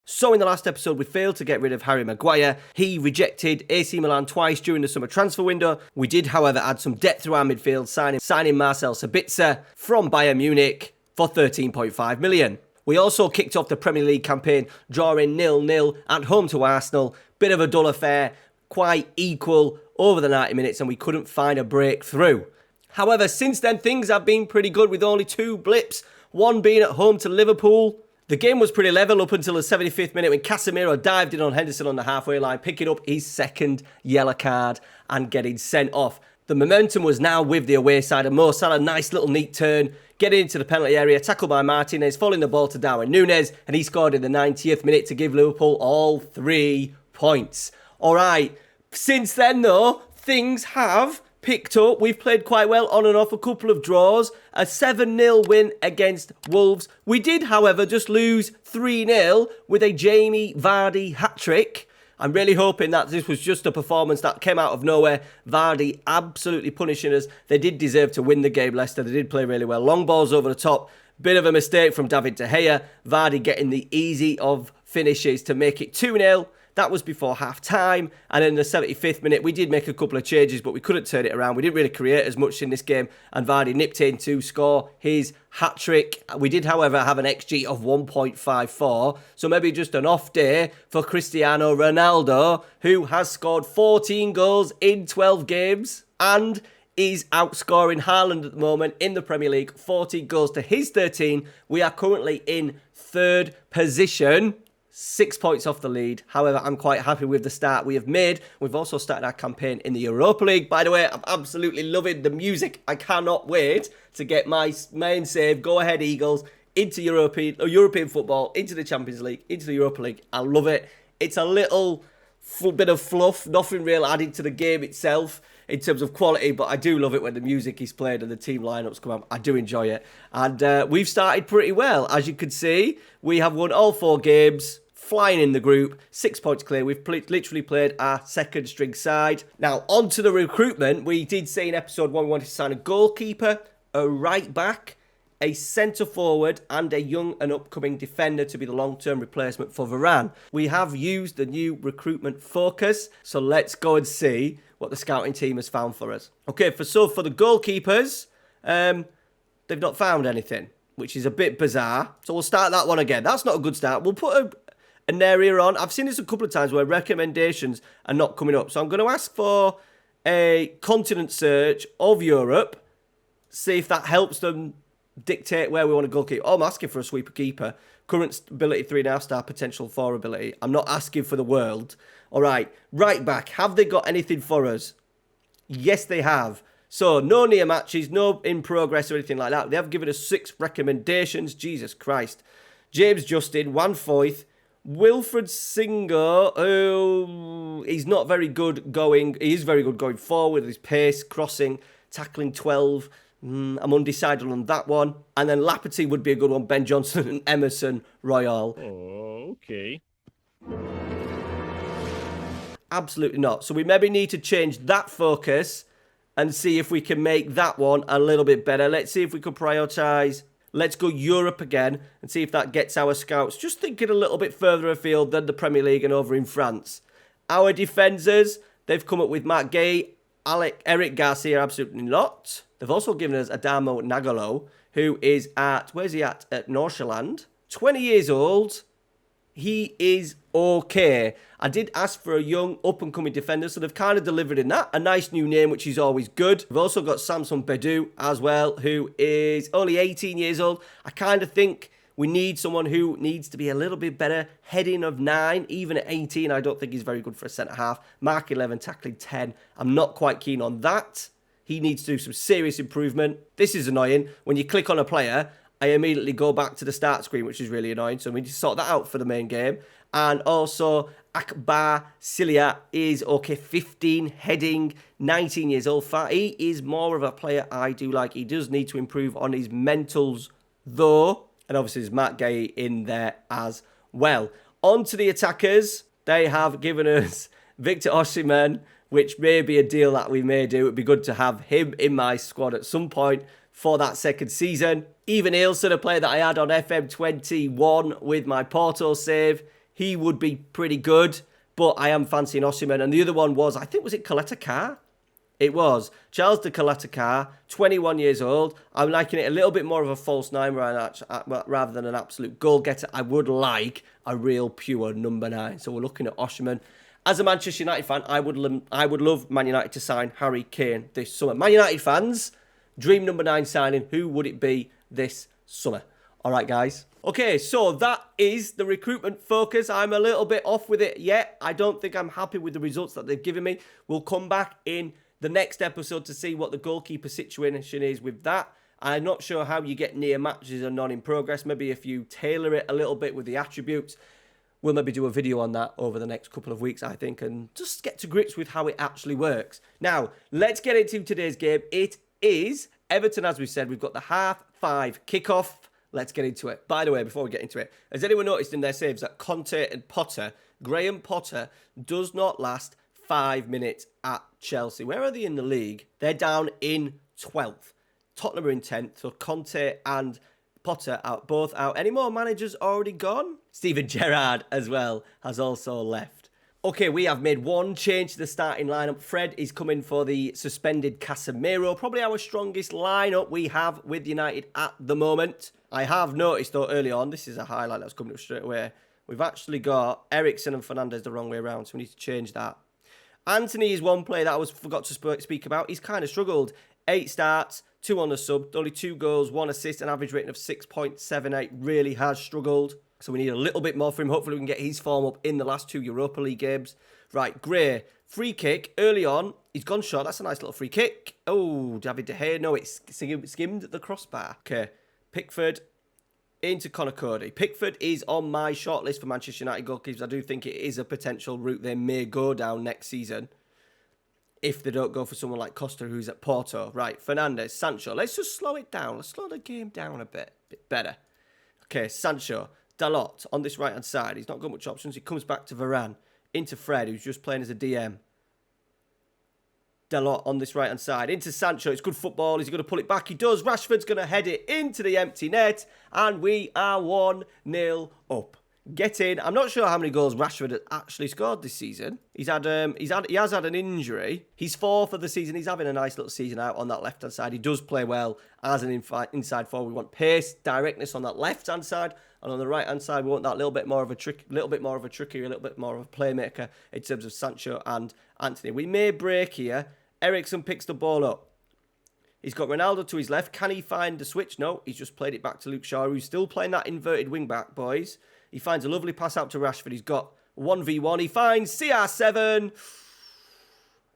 So in the last episode, we failed to get rid of Harry Maguire. He rejected AC Milan twice during the summer transfer window. We did, however, add some depth through our midfield, signing Marcel Sabitzer from Bayern Munich for 13.5 million. We also kicked off the Premier League campaign, drawing 0-0 at home to Arsenal. Bit of a dull affair, quite equal over the 90 minutes, and we couldn't find a breakthrough. However, since then, things have been pretty good with only two blips, one being at home to Liverpool. The game was pretty level up until the 75th minute when Casemiro dived in on Henderson on the halfway line, picking up his second yellow card and getting sent off. The momentum was now with the away side, and Mo Salah, nice little neat turn, getting into the penalty area, tackled by Martinez, falling the ball to Darwin Núñez, and he scored in the 90th minute to give Liverpool all 3 points. Alright, since then though, things have picked up. We've played quite well on and off, a couple of draws, a 7-0 win against Wolves. We did, however, just lose 3-0 with a Jamie Vardy hat-trick. I'm really hoping that this was just a performance that came out of nowhere. Vardy absolutely punishing us. They did deserve to win the game, Leicester. They did play really well. Long balls over the top. Bit of a mistake from David De Gea. Vardy getting the easy of finishes to make it 2-0. That was before half-time, and in the 75th minute, we did make a couple of changes, but we couldn't turn it around. We didn't really create as much in this game, and Vardy nipped in to score his hat-trick. We did, however, have an XG of 1.54, so maybe just an off day for Cristiano Ronaldo, who has scored 14 goals in 12 games, and is outscoring Haaland at the moment in the Premier League, 14 goals to his 13. We are currently in third position. 6 points off the lead. However, I'm quite happy with the start we have made. We've also started our campaign in the Europa League. By the way, I'm absolutely loving the music. I cannot wait to get my main save, Go Ahead Eagles, into European football, into the Champions League, into the Europa League. I love it. It's a little bit of fluff, nothing real added to the game itself in terms of quality, but I do love it when the music is played and the team lineups come out. I do enjoy it. And we've started pretty well. As you can see, we have won all 4 games. Flying in the group, 6 points clear. We've literally played our second string side. Now, on to the recruitment. We did say in episode 1 we wanted to sign a goalkeeper, a right back, a centre forward, and a young and upcoming defender to be the long-term replacement for Varane. We have used the new recruitment focus, so let's go and see what the scouting team has found for us. Okay, for the goalkeepers, they've not found anything, which is a bit bizarre. So we'll start that one again. That's not a good start. We'll put an area on. I've seen this a couple of times where recommendations are not coming up. So I'm going to ask for a continent search of Europe, see if that helps them dictate where we want to go keep. Oh, I'm asking for a sweeper keeper. Current ability 3.5 star, potential 4 ability. I'm not asking for the world. All right, right back. Have they got anything for us? Yes, they have. So no near matches, no in progress or anything like that. They have given us 6 recommendations. Jesus Christ. James Justin, 1 Foyth. Wilfred Singer, he's not very good going. He is very good going forward, his pace, crossing, tackling 12. I'm undecided on that one. And then Laperty would be a good one. Ben Johnson and Emerson Royal. Oh, okay. Absolutely not. So we maybe need to change that focus and see if we can make that one a little bit better. Let's see if we could prioritise. Let's go Europe again and see if that gets our scouts just thinking a little bit further afield than the Premier League and over in France. Our defenders, they've come up with Matt Gay, Eric Garcia, absolutely not. They've also given us Adamo Nagalo, who is at, where's he at? At Nordsjælland. 20 years old. He is okay. I did ask for a young up-and-coming defender, so they've kind of delivered in that. A nice new name, which is always good. We've also got Samson Bedu as well, who is only 18 years old. I kind of think we need someone who needs to be a little bit better. Heading of 9, even at 18, I don't think he's very good for a centre-half. Mark 11, tackling 10. I'm not quite keen on that. He needs to do some serious improvement. This is annoying. When you click on a player, I immediately go back to the start screen, which is really annoying. So we need to sort that out for the main game. And also, Akbar Silia is okay, 15, heading, 19 years old. He is more of a player I do like. He does need to improve on his mentals, though. And obviously, there's Matt Gay in there as well. On to the attackers. They have given us Victor Osimhen, which may be a deal that we may do. It would be good to have him in my squad at some point for that second season. Even Ailson, a player that I had on FM21 with my Porto save. he would be pretty good. But I am fancying Osimhen. And the other one was, I think, was it Coletta Carr? It was. Charles de Coletta Carr, 21 years old. I'm liking it a little bit more of a false nine rather than an absolute goal getter. I would like a real pure number 9. So we're looking at Osimhen. As a Manchester United fan, I would love Man United to sign Harry Kane this summer. Man United fans, dream number 9 signing. Who would it be this summer? All right, guys. Okay, so that is the recruitment focus. I'm a little bit off with it yet. I don't think I'm happy with the results that they've given me. We'll come back in the next episode to see what the goalkeeper situation is with that. I'm not sure how you get near matches and non in progress. Maybe if you tailor it a little bit with the attributes, we'll maybe do a video on that over the next couple of weeks, I think, and just get to grips with how it actually works. Now, let's get into today's game. It is Everton, as we said. We've got the 5:30 kickoff. Let's get into it. By the way, before we get into it, has anyone noticed in their saves that Conte and Potter, Graham Potter, does not last 5 minutes at Chelsea? Where are they in the league? They're down in 12th. Tottenham are in 10th. So Conte and Potter out, both out. Any more managers already gone? Steven Gerrard as well has also left. Okay, we have made one change to the starting lineup. Fred is coming for the suspended Casemiro. Probably our strongest lineup we have with United at the moment. I have noticed, though, early on, this is a highlight that's coming up straight away. We've actually got Eriksen and Fernandes the wrong way around, so we need to change that. Anthony is one player that I forgot to speak about. He's kind of struggled. 8 starts, 2 on the sub, only 2 goals, 1 assist, an average rating of 6.78. Really has struggled. So we need a little bit more for him. Hopefully we can get his form up in the last 2 Europa League games. Right, Gray, free kick early on. He's gone short. That's a nice little free kick. Oh, David De Gea. No, it's skimmed the crossbar. Okay, Pickford into Conor Cody. Pickford is on my shortlist for Manchester United goalkeepers. I do think it is a potential route they may go down next season if they don't go for someone like Costa, who's at Porto. Right, Fernandes, Sancho. Let's just slow it down. Let's slow the game down a bit better. Okay, Sancho, Dalot on this right-hand side. He's not got much options. He comes back to Varane, into Fred, who's just playing as a DM. Dalot on this right-hand side. Into Sancho. It's good football. Is he going to pull it back? He does. Rashford's going to head it into the empty net. And we are 1-0 up. Get in. I'm not sure how many goals Rashford has actually scored this season. He has had an injury. He's 4 for the season. He's having a nice little season out on that left-hand side. He does play well as an inside forward. We want pace, directness on that left-hand side. And on the right-hand side, we want that little bit more of a trickery, a little bit more of a playmaker in terms of Sancho and Anthony. We may break here. Eriksen picks the ball up. He's got Ronaldo to his left. Can he find the switch? No, he's just played it back to Luke Shaw, who's still playing that inverted wing-back, boys. He finds a lovely pass out to Rashford. He's got 1v1. He finds CR7.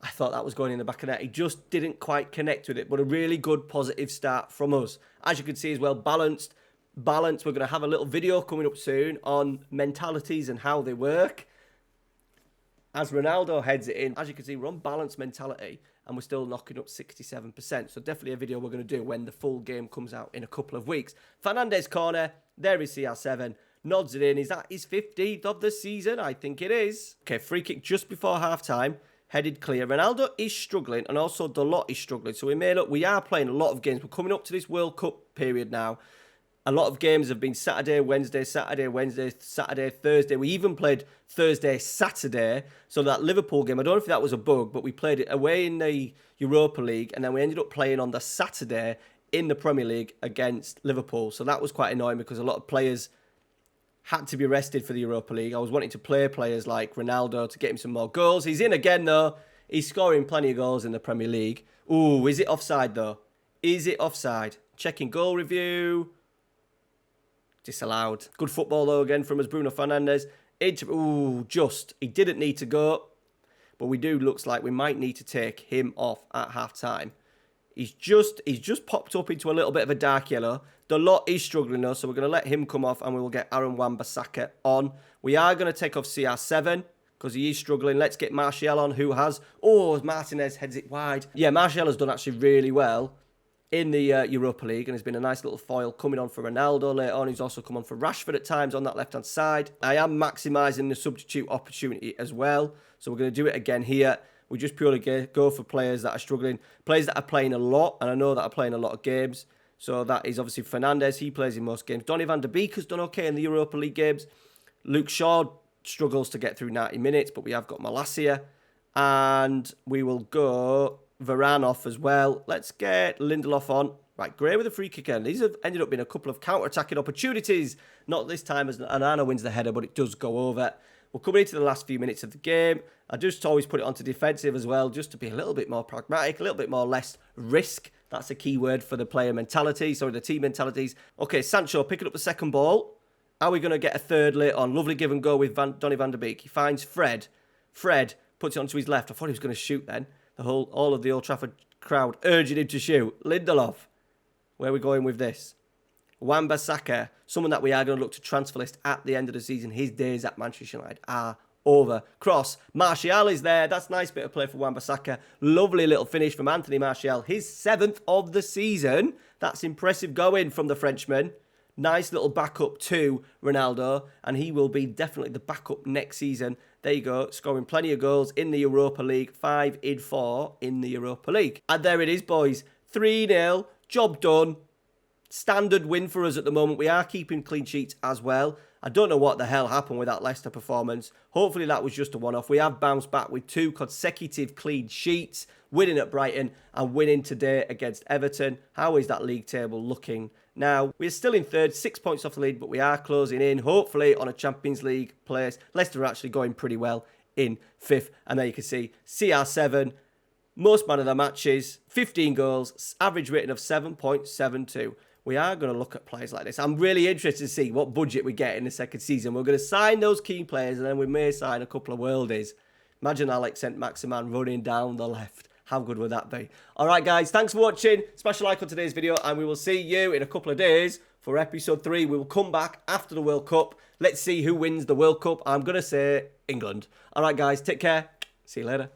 I thought that was going in the back of the net. He just didn't quite connect with it, but a really good positive start from us. As you can see as well, balanced. We're going to have a little video coming up soon on mentalities and how they work. As Ronaldo heads it in, as you can see, we're on balanced mentality and we're still knocking up 67%. So definitely a video we're going to do when the full game comes out in a couple of weeks. Fernandes corner. There is CR7. Nods it in. Is that his 15th of the season? I think it is. Okay, free kick just before half-time. Headed clear. Ronaldo is struggling and also Dalot is struggling. So we are playing a lot of games. We're coming up to this World Cup period now. A lot of games have been Saturday, Wednesday, Thursday. We even played Thursday, Saturday. So that Liverpool game, I don't know if that was a bug, but we played it away in the Europa League. And then we ended up playing on the Saturday in the Premier League against Liverpool. So that was quite annoying because a lot of players had to be rested for the Europa League. I was wanting to play players like Ronaldo to get him some more goals. He's in again, though. He's scoring plenty of goals in the Premier League. Ooh, is it offside, though? Is it offside? Checking goal review. Disallowed. Good football, though, again, from us, Bruno Fernandes. He didn't need to go. But looks like we might need to take him off at half-time. He's just popped up into a little bit of a dark yellow. Dalot is struggling, though, so we're going to let him come off and we will get Aaron Wan-Bissaka on. We are going to take off CR7 because he is struggling. Let's get Martial on, who has... Oh, Martinez heads it wide. Yeah, Martial has done actually really well in the Europa League and has been a nice little foil coming on for Ronaldo later on. He's also come on for Rashford at times on that left-hand side. I am maximising the substitute opportunity as well, so we're going to do it again here. We just purely go for players that are struggling, players that are playing a lot, and I know that are playing a lot of games. So that is obviously Fernandes. He plays in most games. Donny van der Beek has done okay in the Europa League games. Luke Shaw struggles to get through 90 minutes, but we have got Malacia. And we will go Varane off as well. Let's get Lindelof on. Right, Gray with a free kick again. These have ended up being a couple of counter-attacking opportunities. Not this time as Anana wins the header, but it does go over. We're coming into the last few minutes of the game. I just always put it onto defensive as well, just to be a little bit more pragmatic, a little bit more less risk. That's a key word for the player mentality, sorry, the team mentalities. Okay, Sancho picking up the second ball. Are we going to get a third later on? Lovely give and go with Donny van der Beek. He finds Fred. Fred puts it onto his left. I thought he was going to shoot then. All of the Old Trafford crowd urging him to shoot. Lindelof. Where are we going with this? Wan-Bissaka, someone that we are going to look to transfer list at the end of the season. His days at Manchester United are over. Cross. Martial is there. That's a nice bit of play for Wan-Bissaka. Lovely little finish from Anthony Martial. His 7th of the season. That's impressive going from the Frenchman. Nice little backup to Ronaldo. And he will be definitely the backup next season. There you go. Scoring plenty of goals in the Europa League. 5 in 4 in the Europa League. And there it is, boys. 3-0. Job done. Standard win for us at the moment. We are keeping clean sheets as well. I don't know what the hell happened with that Leicester performance. Hopefully that was just a one-off. We have bounced back with 2 consecutive clean sheets, winning at Brighton and winning today against Everton. How is that league table looking now? We're still in 3rd, 6 points off the lead, but we are closing in, hopefully, on a Champions League place. Leicester are actually going pretty well in 5th. And there you can see CR7, most man of the matches, 15 goals, average rating of 7.72. We are going to look at players like this. I'm really interested to see what budget we get in the second season. We're going to sign those key players and then we may sign a couple of worldies. Imagine Alex Saint-Maximin running down the left. How good would that be? All right, guys, thanks for watching. Smash a like on today's video and we will see you in a couple of days for episode 3. We will come back after the World Cup. Let's see who wins the World Cup. I'm going to say England. All right, guys, take care. See you later.